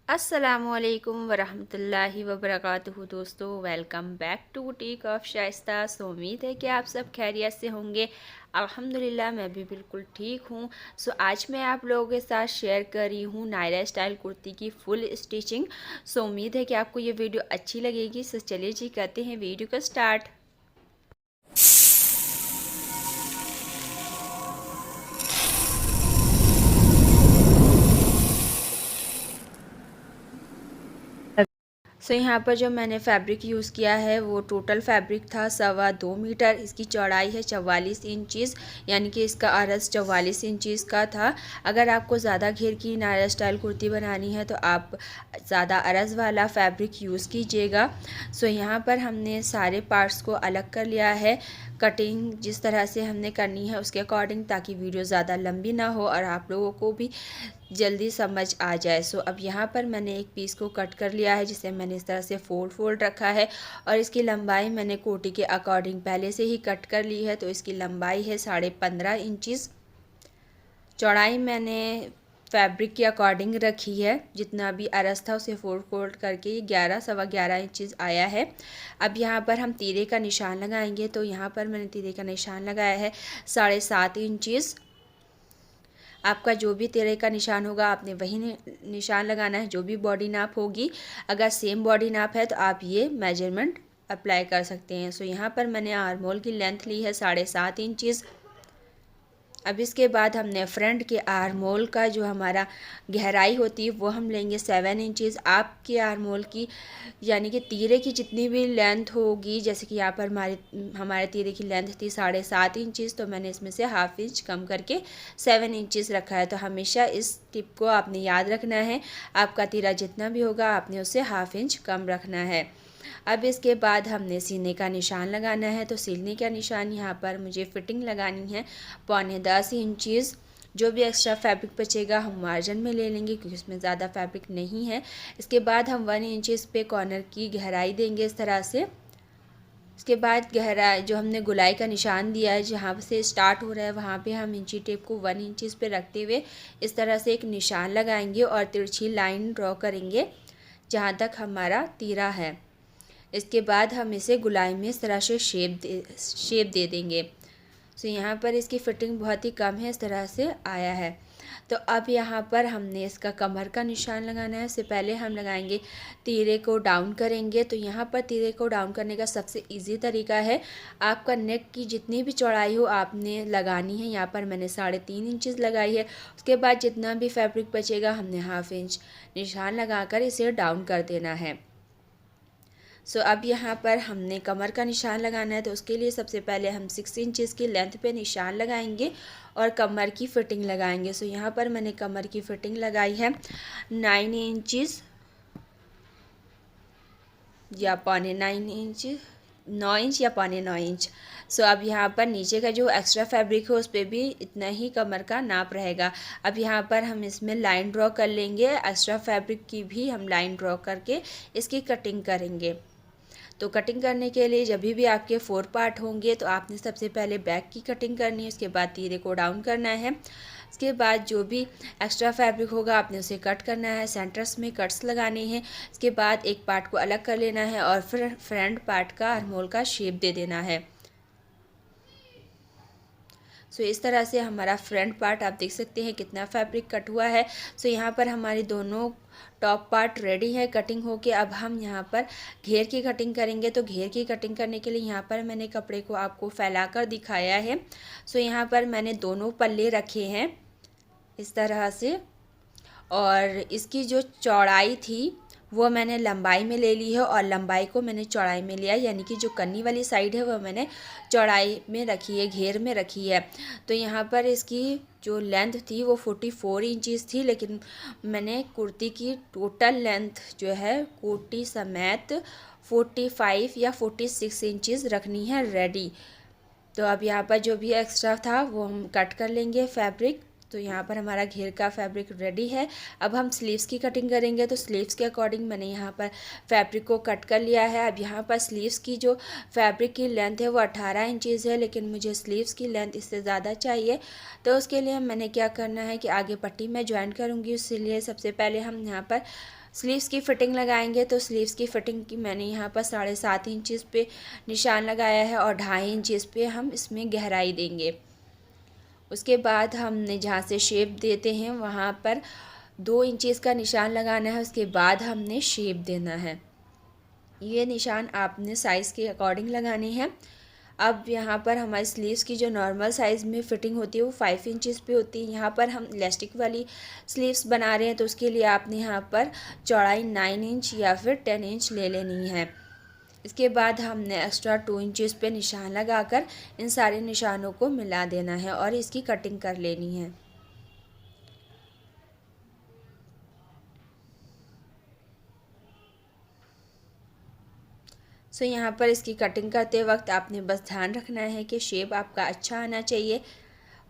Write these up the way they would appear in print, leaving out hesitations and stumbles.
अस्सलामुअलैकुम वरहमतुल्लाहि वबरकातुहू। दोस्तों, welcome back to boutique of Shaista. So उम्मीद है कि आप सब खैरियत से होंगे। अल्हम्दुलिल्लाह मैं भी बिल्कुल ठीक हूँ। सो आज मैं आप लोगों के साथ शेयर कर रही हूँ नायरा स्टाइल कुर्ती की फुल स्टिचिंग। सो उम्मीद है कि आपको ये वीडियो अच्छी लगेगी। सो चलिए जी, करते हैं वीडियो का स्टार्ट। सो यहाँ पर जो मैंने फैब्रिक यूज़ किया है वो टोटल फैब्रिक था 2.25 मीटर। इसकी चौड़ाई है 44 इंचज़, यानी कि इसका अरज 44 इंचज़ का था। अगर आपको ज़्यादा घेर की नायरा स्टाइल कुर्ती बनानी है तो आप ज़्यादा अरज वाला फैब्रिक यूज़ कीजिएगा। सो यहाँ पर हमने सारे पार्ट्स को अलग कर लिया है। कटिंग जिस तरह से हमने करनी है उसके अकॉर्डिंग, ताकि वीडियो ज़्यादा लंबी ना हो और आप लोगों को भी जल्दी समझ आ जाए। सो अब यहाँ पर मैंने एक पीस को कट कर लिया है, जिसे मैंने इस तरह से फोल्ड रखा है। और इसकी लंबाई मैंने कोटी के अकॉर्डिंग पहले से ही कट कर ली है। तो इसकी लंबाई है 15.5 इंचज़। चौड़ाई मैंने फैब्रिक के अकॉर्डिंग रखी है। जितना भी अरज था उसे फोल्ड करके ये 11 सवा 11 इंचज़ आया है। अब यहाँ पर हम तीरे का निशान लगाएंगे। तो यहाँ पर मैंने तीरे का निशान लगाया है 7.5 इंचज़। आपका जो भी तिरे का निशान होगा आपने वही निशान लगाना है, जो भी बॉडी नाप होगी। अगर सेम बॉडी नाप है तो आप ये मेजरमेंट अप्लाई कर सकते हैं। सो यहाँ पर मैंने आर्म होल की लेंथ ली है 7.5 इंचज़। अब इसके बाद हमने फ्रंट के आर्म होल का जो हमारा गहराई होती है वो हम लेंगे 7 इंचज़। आपके आर्म होल की यानी कि तीरे की जितनी भी लेंथ होगी, जैसे कि यहाँ पर हमारे तीरे की लेंथ थी 7.5 इंचज़, तो मैंने इसमें से हाफ इंच कम करके 7 इंचज़ रखा है। तो हमेशा इस टिप को आपने याद रखना है। आपका तीरा जितना भी होगा आपने उससे हाफ इंच कम रखना है। अब इसके बाद हमने सीने का निशान लगाना है। तो सीने का निशान यहाँ पर मुझे फिटिंग लगानी है 9.5 इंचज़। जो भी एक्स्ट्रा फैब्रिक बचेगा हम मार्जिन में ले लेंगे, क्योंकि इसमें ज़्यादा फैब्रिक नहीं है। इसके बाद हम 1 इंच पे कॉर्नर की गहराई देंगे इस तरह से। इसके बाद गहराई जो हमने गुलाई का निशान दिया है, जहाँ से स्टार्ट हो रहा है वहाँ पे हम इंची टेप को 1 इंच पे रखते हुए इस तरह से एक निशान लगाएंगे और तिरछी लाइन ड्रॉ करेंगे जहाँ तक हमारा तीरा है। इसके बाद हम इसे गुलाई में इस तरह से शेप दे देंगे। सो यहाँ पर इसकी फिटिंग बहुत ही कम है, इस तरह से आया है। तो अब यहाँ पर हमने इसका कमर का निशान लगाना है। उससे पहले हम लगाएंगे, तीरे को डाउन करेंगे। तो यहाँ पर तीरे को डाउन करने का सबसे इजी तरीका है, आपका नेक की जितनी भी चौड़ाई हो आपने लगानी है। यहाँ पर मैंने 3.5 इंचज़ लगाई है। उसके बाद जितना भी फैब्रिक बचेगा हमने हाफ इंच निशान लगाकर इसे डाउन कर देना है। सो अब यहाँ पर हमने कमर का निशान लगाना है। तो उसके लिए सबसे पहले हम 6 इंचज़ की लेंथ पे निशान लगाएंगे और कमर की फिटिंग लगाएंगे। सो यहाँ पर मैंने कमर की फिटिंग लगाई है 9 इंचज़ या 9.25 इंच, 9 इंच या 9.25 इंच। सो अब यहाँ पर नीचे का जो एक्स्ट्रा फैब्रिक है उस पर भी इतना ही कमर का नाप रहेगा। अब यहाँ पर हम इसमें लाइन ड्रॉ कर लेंगे, एक्स्ट्रा फैब्रिक की भी हम लाइन ड्रॉ करके इसकी कटिंग करेंगे। तो कटिंग करने के लिए जब भी आपके 4 पार्ट होंगे तो आपने सबसे पहले बैक की कटिंग करनी है। उसके बाद तीरे को डाउन करना है। उसके बाद जो भी एक्स्ट्रा फैब्रिक होगा आपने उसे कट करना है, सेंटर्स में कट्स लगाने हैं। इसके बाद एक पार्ट को अलग कर लेना है और फिर फ्रंट पार्ट का आर्म होल का शेप दे देना है। सो इस तरह से हमारा फ्रंट पार्ट आप देख सकते हैं कितना फैब्रिक कट हुआ है। सो यहाँ पर हमारी दोनों टॉप पार्ट रेडी है कटिंग होके। अब हम यहाँ पर घेर की कटिंग करेंगे। तो घेर की कटिंग करने के लिए यहाँ पर मैंने कपड़े को आपको फैलाकर दिखाया है। सो यहाँ पर मैंने दोनों पल्ले रखे हैं इस तरह से, और इसकी जो चौड़ाई थी वो मैंने लंबाई में ले ली है और लंबाई को मैंने चौड़ाई में लिया, यानी कि जो कन्नी वाली साइड है वो मैंने चौड़ाई में रखी है, घेर में रखी है। तो यहाँ पर इसकी जो लेंथ थी वो 44 इंचज़ थी, लेकिन मैंने कुर्ती की टोटल लेंथ जो है कोटी समेत 45 या 46 इंचज़ रखनी है रेडी। तो अब यहाँ पर जो भी एक्स्ट्रा था वो हम कट कर लेंगे फैब्रिक। तो यहाँ पर हमारा घेर का फैब्रिक रेडी है। अब हम स्लीव्स की कटिंग करेंगे। तो स्लीव्स के अकॉर्डिंग मैंने यहाँ पर फैब्रिक को कट कर लिया है। अब यहाँ पर स्लीव्स की जो फैब्रिक की लेंथ है वो 18 इंचज़ है, लेकिन मुझे स्लीव्स की लेंथ इससे ज़्यादा चाहिए। तो उसके लिए मैंने क्या करना है कि आगे पट्टी में ज्वाइन करूँगी। इसलिए सबसे पहले हम यहाँ पर स्लीव्स की फ़िटिंग लगाएंगे तो स्लीव्स की फ़िटिंग की मैंने यहाँ पर 7.5 इंचज़ पे निशान लगाया है और 2.5 इंचज़ पे हम इसमें गहराई देंगे। उसके बाद हमने जहाँ से शेप देते हैं वहाँ पर 2 इंचज़ का निशान लगाना है। उसके बाद हमने शेप देना है। ये निशान आपने साइज़ के अकॉर्डिंग लगाने हैं। अब यहाँ पर हमारी स्लीव्स की जो नॉर्मल साइज़ में फ़िटिंग होती है वो 5 इंचज़ पे होती है। यहाँ पर हम इलास्टिक वाली स्लीव्स बना रहे हैं तो उसके लिए आपने यहाँ पर चौड़ाई 9 इंच या फिर 10 इंच ले लेनी है। इसके बाद हमने एक्स्ट्रा 2 इंचज़ पे निशान लगाकर इन सारे निशानों को मिला देना है और इसकी कटिंग कर लेनी है। सो यहाँ पर इसकी कटिंग करते वक्त आपने बस ध्यान रखना है कि शेप आपका अच्छा आना चाहिए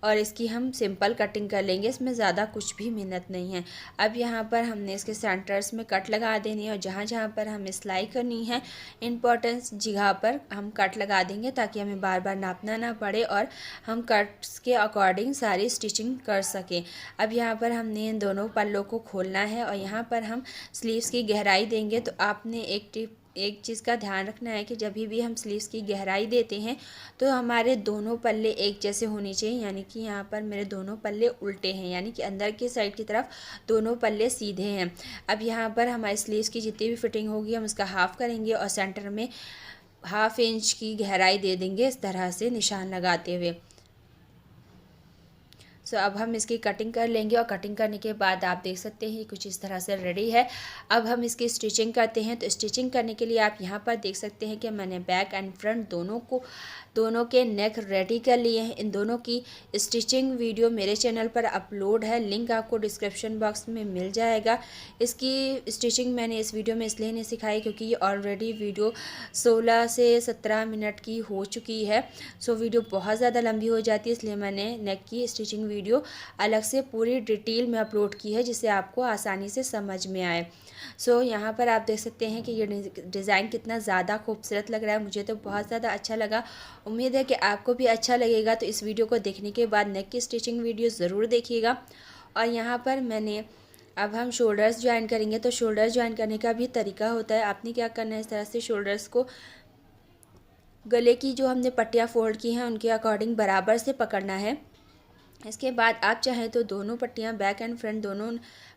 और इसकी हम सिंपल कटिंग कर लेंगे, इसमें ज़्यादा कुछ भी मेहनत नहीं है। अब यहाँ पर हमने इसके सेंटर्स में कट लगा देनी है और जहाँ जहाँ पर हमें सिलाई करनी है इम्पोर्टेंस जगह पर हम कट लगा देंगे ताकि हमें बार बार नापना ना पड़े और हम कट्स के अकॉर्डिंग सारी स्टिचिंग कर सकें। अब यहाँ पर हमने इन दोनों पल्लों को खोलना है और यहाँ पर हम स्लीव्स की गहराई देंगे। तो आपने एक चीज़ का ध्यान रखना है कि जब भी हम स्लीव्स की गहराई देते हैं तो हमारे दोनों पल्ले एक जैसे होने चाहिए, यानी कि यहाँ पर मेरे दोनों पल्ले उल्टे हैं, यानी कि अंदर की साइड की तरफ दोनों पल्ले सीधे हैं। अब यहाँ पर हमारी स्लीव्स की जितनी भी फिटिंग होगी हम उसका हाफ़ करेंगे और सेंटर में 1/2 इंच की गहराई दे देंगे इस तरह से निशान लगाते हुए। सो अब हम इसकी कटिंग कर लेंगे और कटिंग करने के बाद आप देख सकते हैं कुछ इस तरह से रेडी है। अब हम इसकी स्टिचिंग करते हैं। तो स्टिचिंग करने के लिए आप यहाँ पर देख सकते हैं कि मैंने बैक एंड फ्रंट दोनों के नेक रेडी कर लिए हैं। इन दोनों की स्टिचिंग वीडियो मेरे चैनल पर अपलोड है, लिंक आपको डिस्क्रिप्शन बॉक्स में मिल जाएगा। इसकी स्टिचिंग मैंने इस वीडियो में इसलिए नहीं सिखाई क्योंकि ये ऑलरेडी वीडियो 16 से 17 मिनट की हो चुकी है। सो वीडियो बहुत ज़्यादा लंबी हो जाती है, इसलिए मैंने नेक की स्टिचिंग वीडियो अलग से पूरी डिटेल में अपलोड की है जिससे आपको आसानी से समझ में आए। सो यहाँ पर आप देख सकते हैं कि ये डिज़ाइन कितना ज़्यादा खूबसूरत लग रहा है। मुझे तो बहुत ज़्यादा अच्छा लगा, उम्मीद है कि आपको भी अच्छा लगेगा। तो इस वीडियो को देखने के बाद नेक की स्टिचिंग वीडियो ज़रूर देखिएगा। और यहाँ पर अब हम शोल्डर्स ज्वाइन करेंगे। तो शोल्डर्स ज्वाइन करने का भी तरीका होता है। आपने क्या करना है, इस तरह से शोल्डर्स को गले की जो हमने पट्टियाँ फोल्ड की हैं उनके अकॉर्डिंग बराबर से पकड़ना है। इसके बाद आप चाहें तो दोनों पट्टियाँ बैक एंड फ्रंट दोनों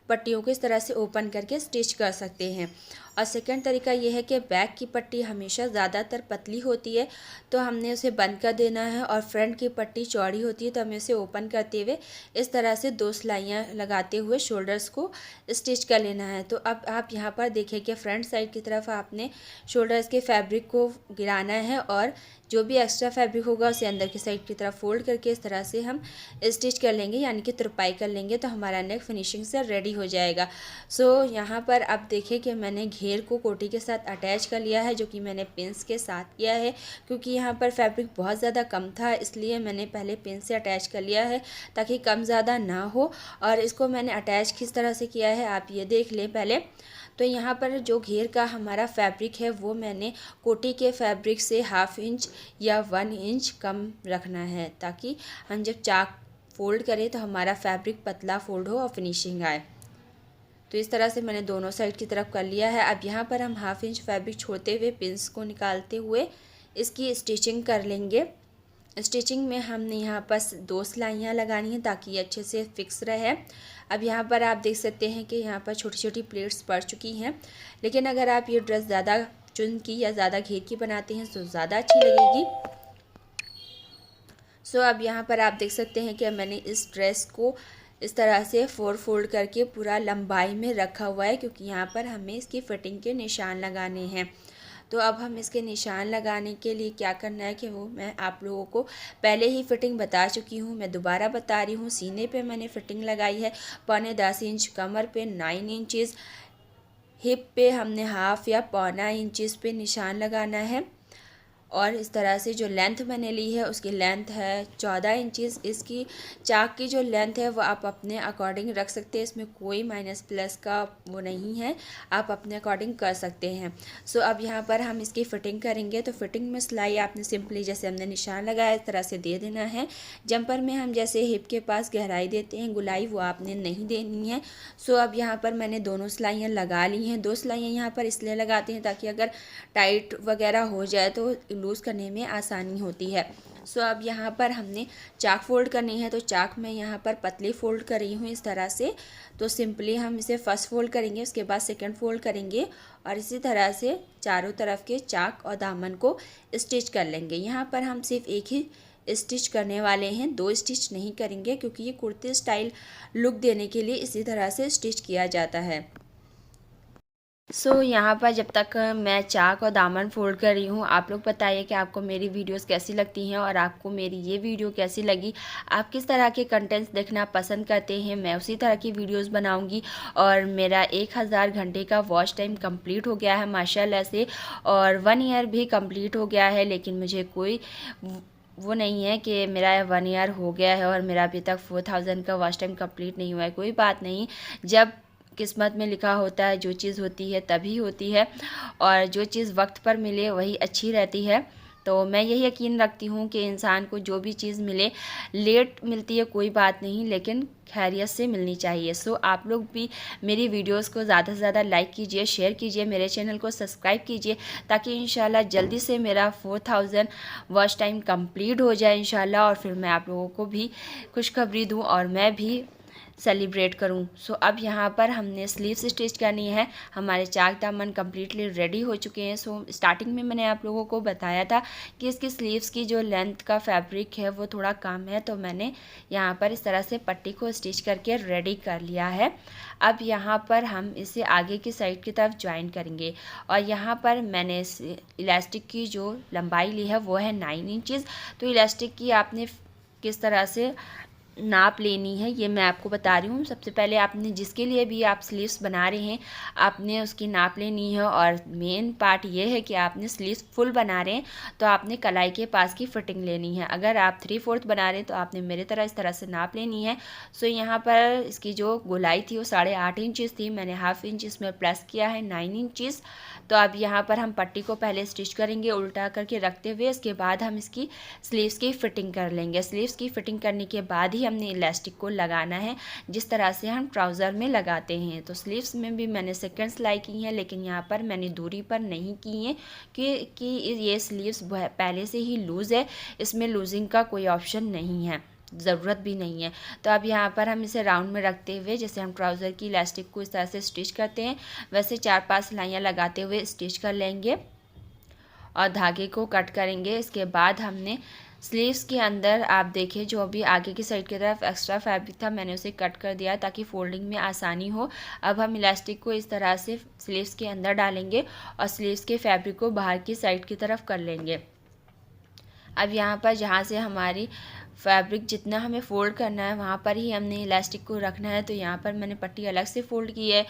पट्टियों को इस तरह से ओपन करके स्टिच कर सकते हैं। और सेकंड तरीका ये है कि बैक की पट्टी हमेशा ज़्यादातर पतली होती है तो हमने उसे बंद कर देना है और फ्रंट की पट्टी चौड़ी होती है तो हमें उसे ओपन करते हुए इस तरह से 2 सिलाइयाँ लगाते हुए शोल्डर्स को स्टिच कर लेना है। तो अब आप यहाँ पर देखें कि फ्रंट साइड की तरफ आपने शोल्डर्स के फैब्रिक को गिराना है और जो भी एक्स्ट्रा फैब्रिक होगा उसे अंदर की साइड की तरफ फोल्ड करके इस तरह से हम स्टिच कर लेंगे, यानी कि तुरपाई कर लेंगे तो हमारा नेक फिनिशिंग से रेडी हो जाएगा। सो यहाँ पर आप देखें कि मैंने घेर को कोटी के साथ अटैच कर लिया है, जो कि मैंने पिंस के साथ किया है क्योंकि यहाँ पर फैब्रिक बहुत ज़्यादा कम था, इसलिए मैंने पहले पिन से अटैच कर लिया है ताकि कम ज़्यादा ना हो। और इसको मैंने अटैच किस तरह से किया है आप ये देख लें पहले। तो यहाँ पर जो घेर का हमारा फैब्रिक है वो मैंने कोटी के फैब्रिक से 1/2 इंच या 1 इंच कम रखना है ताकि हम जब चाक फोल्ड करें तो हमारा फैब्रिक पतला फोल्ड हो और फिनिशिंग आए। तो इस तरह से मैंने दोनों साइड की तरफ कर लिया है। अब यहाँ पर हम 1/2 इंच फैब्रिक छोड़ते हुए पिंस को निकालते हुए इसकी स्टिचिंग कर लेंगे। स्टिचिंग में हमने यहाँ पर 2 सिलाइयाँ लगानी हैं ताकि ये अच्छे से फिक्स रहे। अब यहाँ पर आप देख सकते हैं कि यहाँ पर छोटी छोटी प्लेट्स पड़ चुकी हैं, लेकिन अगर आप ये ड्रेस ज़्यादा चुन की या ज़्यादा घेर की बनाते हैं तो ज़्यादा अच्छी लगेगी। सो अब यहाँ पर आप देख सकते हैं कि मैंने इस ड्रेस को इस तरह से 4 फोल्ड करके पूरा लंबाई में रखा हुआ है क्योंकि यहाँ पर हमें इसकी फिटिंग के निशान लगाने हैं। तो अब हम इसके निशान लगाने के लिए क्या करना है कि वो मैं आप लोगों को पहले ही फ़िटिंग बता चुकी हूँ, मैं दोबारा बता रही हूँ। सीने पे मैंने फ़िटिंग लगाई है 10.25 इंच, कमर पे 9 इंचज़, हिप पे हमने 1/2 या 1.25 इंचज़ पे निशान लगाना है और इस तरह से जो लेंथ मैंने ली है उसकी लेंथ है 14 इंचेस। इसकी चाक की जो लेंथ है वो आप अपने अकॉर्डिंग रख सकते हैं, इसमें कोई माइनस प्लस का वो नहीं है, आप अपने अकॉर्डिंग कर सकते हैं। सो अब यहाँ पर हम इसकी फ़िटिंग करेंगे। तो फिटिंग में सिलाई आपने सिंपली जैसे हमने निशान लगाया इस तरह से दे देना है। जंपर में हम जैसे हिप के पास गहराई देते हैं गुलाई, वो आपने नहीं देनी है। सो अब यहाँ पर मैंने दोनों सिलाइयाँ लगा ली हैं। 2 सिलाइयाँ यहाँ पर इसलिए लगाते हैं ताकि अगर टाइट वगैरह हो जाए तो लूज़ करने में आसानी होती है। सो अब यहाँ पर हमने चाक फ़ोल्ड करनी है। तो चाक में यहाँ पर पतली फ़ोल्ड करी हूँ इस तरह से। तो सिंपली हम इसे फर्स्ट फ़ोल्ड करेंगे, उसके बाद सेकंड फ़ोल्ड करेंगे और इसी तरह से चारों तरफ के चाक और दामन को स्टिच कर लेंगे। यहाँ पर हम सिर्फ एक ही स्टिच करने वाले हैं, 2 स्टिच नहीं करेंगे, क्योंकि ये कुर्ती स्टाइल लुक देने के लिए इसी तरह से स्टिच किया जाता है। सो यहाँ पर जब तक मैं चाक और दामन फोल्ड कर रही हूँ, आप लोग बताइए कि आपको मेरी वीडियोस कैसी लगती हैं और आपको मेरी ये वीडियो कैसी लगी। आप किस तरह के कंटेंट्स देखना पसंद करते हैं, मैं उसी तरह की वीडियोस बनाऊंगी। और मेरा 1000 घंटे का वॉच टाइम कंप्लीट हो गया है माशाल्लाह से, और 1 ईयर भी कंप्लीट हो गया है। लेकिन मुझे कोई वो नहीं है कि मेरा 1 ईयर हो गया है और मेरा अभी तक 4000 का वॉच टाइम कंप्लीट नहीं हुआ है। कोई बात नहीं, जब किस्मत में लिखा होता है जो चीज़ होती है तभी होती है, और जो चीज़ वक्त पर मिले वही अच्छी रहती है। तो मैं यही यकीन रखती हूँ कि इंसान को जो भी चीज़ मिले, लेट मिलती है कोई बात नहीं, लेकिन खैरियत से मिलनी चाहिए। सो आप लोग भी मेरी वीडियोस को ज़्यादा से ज़्यादा लाइक कीजिए, शेयर कीजिए, मेरे चैनल को सब्सक्राइब कीजिए, ताकि इंशाल्लाह जल्दी से मेरा 4000 वॉच टाइम कंप्लीट हो जाए इंशाल्लाह, और फिर मैं आप लोगों को भी खुशखबरी दूँ और मैं भी सेलिब्रेट करूं। सो अब यहाँ पर हमने स्लीव्स स्टिच करनी है। हमारे चाक दामन कम्प्लीटली रेडी हो चुके हैं। सो स्टार्टिंग में मैंने आप लोगों को बताया था कि इसकी स्लीव्स की जो लेंथ का फैब्रिक है वो थोड़ा कम है, तो मैंने यहाँ पर इस तरह से पट्टी को स्टिच करके रेडी कर लिया है। अब यहाँ पर हम इसे आगे की साइड की तरफ ज्वाइन करेंगे, और यहाँ पर मैंने इलास्टिक की जो लंबाई ली है वो है 9 इंचज़। तो इलास्टिक की आपने किस तरह से नाप लेनी है ये मैं आपको बता रही हूँ। सबसे पहले आपने जिसके लिए भी आप स्लीव्स बना रहे हैं आपने उसकी नाप लेनी है, और मेन पार्ट ये है कि आपने स्लीव्स फुल बना रहे हैं तो आपने कलाई के पास की फिटिंग लेनी है। अगर आप 3/4 बना रहे हैं तो आपने मेरे तरह इस तरह से नाप लेनी है। सो यहाँ पर इसकी जो गोलाई थी वो 8.5 इंचज़ थी, मैंने हाफ इंच इसमें प्लस किया है 9 इंचज़। तो अब यहाँ पर हम पट्टी को पहले स्टिच करेंगे उल्टा करके रखते हुए, इसके बाद हम इसकी स्लीव्स की फ़िटिंग कर लेंगे। स्लीव्स की फ़िटिंग करने के बाद ही हमने इलास्टिक को लगाना है, जिस तरह से हम ट्राउज़र में लगाते हैं। तो स्लीव्स में भी मैंने सेकंड सिलाई की है, लेकिन यहाँ पर मैंने दूरी पर नहीं की है कि ये स्लीव्स पहले से ही लूज़ है, इसमें लूजिंग का कोई ऑप्शन नहीं है, ज़रूरत भी नहीं है। तो अब यहाँ पर हम इसे राउंड में रखते हुए जैसे हम ट्राउज़र की इलास्टिक को इस तरह से स्टिच करते हैं वैसे 4-5 सिलाइयाँ लगाते हुए स्टिच कर लेंगे और धागे को कट करेंगे। इसके बाद हमने स्लीव्स के अंदर आप देखिए जो अभी आगे की साइड की तरफ एक्स्ट्रा फैब्रिक था मैंने उसे कट कर दिया ताकि फोल्डिंग में आसानी हो। अब हम इलास्टिक को इस तरह से स्लीव्स के अंदर डालेंगे और स्लीव्स के फैब्रिक को बाहर की साइड की तरफ कर लेंगे। अब यहाँ पर जहाँ से हमारी फैब्रिक जितना हमें फ़ोल्ड करना है वहाँ पर ही हमने इलास्टिक को रखना है। तो यहाँ पर मैंने पट्टी अलग से फ़ोल्ड की है,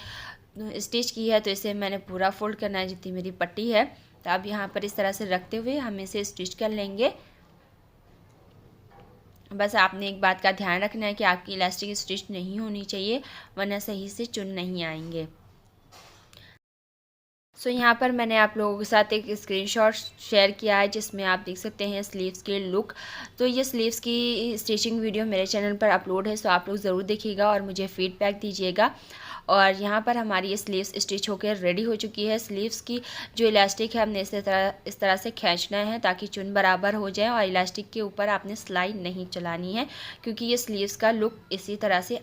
स्टिच की है, तो इसे मैंने पूरा फ़ोल्ड करना है जितनी मेरी पट्टी है। तो अब यहाँ पर इस तरह से रखते हुए हम इसे स्टिच कर लेंगे। बस आपने एक बात का ध्यान रखना है कि आपकी इलास्टिक स्टिच नहीं होनी चाहिए, वरना सही से चुन नहीं आएंगे। सो यहाँ पर मैंने आप लोगों के साथ एक स्क्रीनशॉट शेयर किया है जिसमें आप देख सकते हैं स्लीव्स के लुक। तो ये स्लीव्स की स्टिचिंग वीडियो मेरे चैनल पर अपलोड है, सो आप लोग ज़रूर देखिएगा और मुझे फीडबैक दीजिएगा। और यहाँ पर हमारी ये स्लीव्स स्टिच होकर रेडी हो चुकी है। स्लीव्स की जो इलास्टिक है हमने इस तरह से खींचना है ताकि चुन बराबर हो जाए, और इलास्टिक के ऊपर आपने सिलाई नहीं चलानी है क्योंकि ये स्लीव्स का लुक इसी तरह से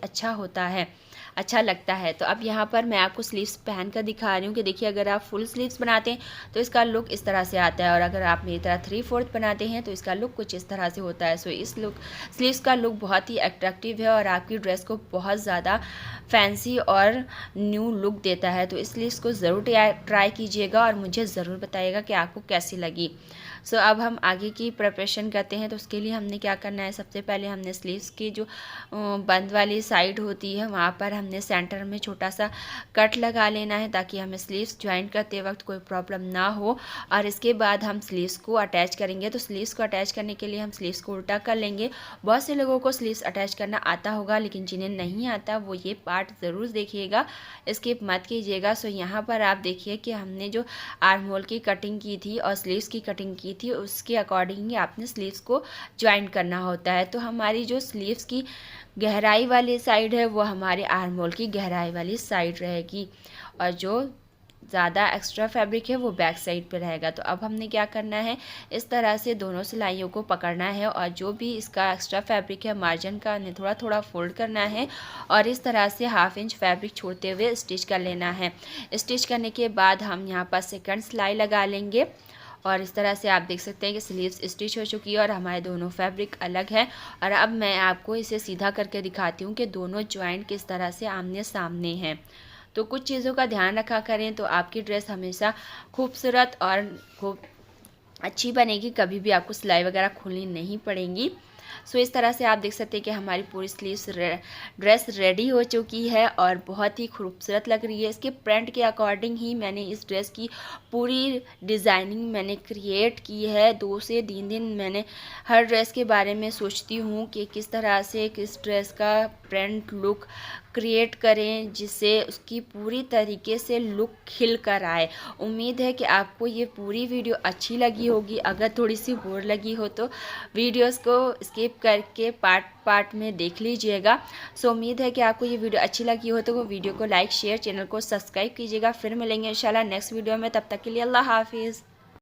अच्छा लगता है। तो अब यहाँ पर मैं आपको स्लीव्स पहन कर दिखा रही हूँ कि देखिए अगर आप फुल स्लीव्स बनाते हैं तो इसका लुक इस तरह से आता है, और अगर आप मेरी तरह 3/4 बनाते हैं तो इसका लुक कुछ इस तरह से होता है। सो इस स्लीव्स का लुक बहुत ही अट्रैक्टिव है और आपकी ड्रेस को बहुत ज़्यादा फैंसी और न्यू लुक देता है। तो इस स्लीव्स को ज़रूर ट्राई कीजिएगा और मुझे ज़रूर बताइएगा कि आपको कैसी लगी। सो अब हम आगे की प्रिपरेशन करते हैं। तो उसके लिए हमने क्या करना है, सबसे पहले हमने स्लीव्स की जो बंद वाली साइड होती है वहाँ पर हमने सेंटर में छोटा सा कट लगा लेना है, ताकि हमें स्लीव्स ज्वाइन करते वक्त कोई प्रॉब्लम ना हो। और इसके बाद हम स्लीव्स को अटैच करेंगे। तो स्लीव्स को अटैच करने के लिए हम स्लीव्स को उल्टा कर लेंगे। बहुत से लोगों को स्लीव्स अटैच करना आता होगा, लेकिन जिन्हें नहीं आता वो ये पार्ट ज़रूर देखिएगा, स्किप मत कीजिएगा। सो यहाँ पर आप देखिए कि हमने जो आर्म होल की कटिंग की थी और स्लीव्स की कटिंग की थी, उसके अकॉर्डिंग ही आपने स्लीव्स को ज्वाइन करना होता है। तो हमारी जो स्लीव्स की गहराई वाली साइड है वो हमारे आर्म होल की गहराई वाली साइड रहेगी, और जो ज़्यादा एक्स्ट्रा फैब्रिक है वो बैक साइड पे रहेगा। तो अब हमने क्या करना है, इस तरह से दोनों सिलाइयों को पकड़ना है, और जो भी इसका एक्स्ट्रा फैब्रिक है मार्जिन का उन्हें थोड़ा थोड़ा फोल्ड करना है, और इस तरह से 1/2 इंच फैब्रिक छोड़ते हुए स्टिच कर लेना है। स्टिच करने के बाद हम यहाँ पर सेकंड सिलाई लगा लेंगे, और इस तरह से आप देख सकते हैं कि स्लीव्स स्टिच हो चुकी है और हमारे दोनों फैब्रिक अलग है। और अब मैं आपको इसे सीधा करके दिखाती हूँ कि दोनों जॉइंट किस तरह से आमने सामने हैं। तो कुछ चीज़ों का ध्यान रखा करें तो आपकी ड्रेस हमेशा खूबसूरत और खूब अच्छी बनेगी, कभी भी आपको सिलाई वगैरह खोलनी नहीं पड़ेगी। सो इस तरह से आप देख सकते हैं कि हमारी पूरी स्लीव्स ड्रेस रेडी हो चुकी है और बहुत ही खूबसूरत लग रही है। इसके प्रिंट के अकॉर्डिंग ही मैंने इस ड्रेस की पूरी डिज़ाइनिंग मैंने क्रिएट की है। 2 से 3 दिन मैंने हर ड्रेस के बारे में सोचती हूँ कि किस तरह से किस ड्रेस का प्रिंट लुक क्रिएट करें जिससे उसकी पूरी तरीके से लुक खिल कर आए। उम्मीद है कि आपको ये पूरी वीडियो अच्छी लगी होगी। अगर थोड़ी सी बोर लगी हो तो वीडियोस को स्किप करके पार्ट पार्ट में देख लीजिएगा। सो उम्मीद है कि आपको ये वीडियो अच्छी लगी हो तो वो वीडियो को लाइक शेयर, चैनल को सब्सक्राइब कीजिएगा। फिर मिलेंगे इंशाल्लाह नेक्स्ट वीडियो में, तब तक के लिए अल्लाह हाफिज़।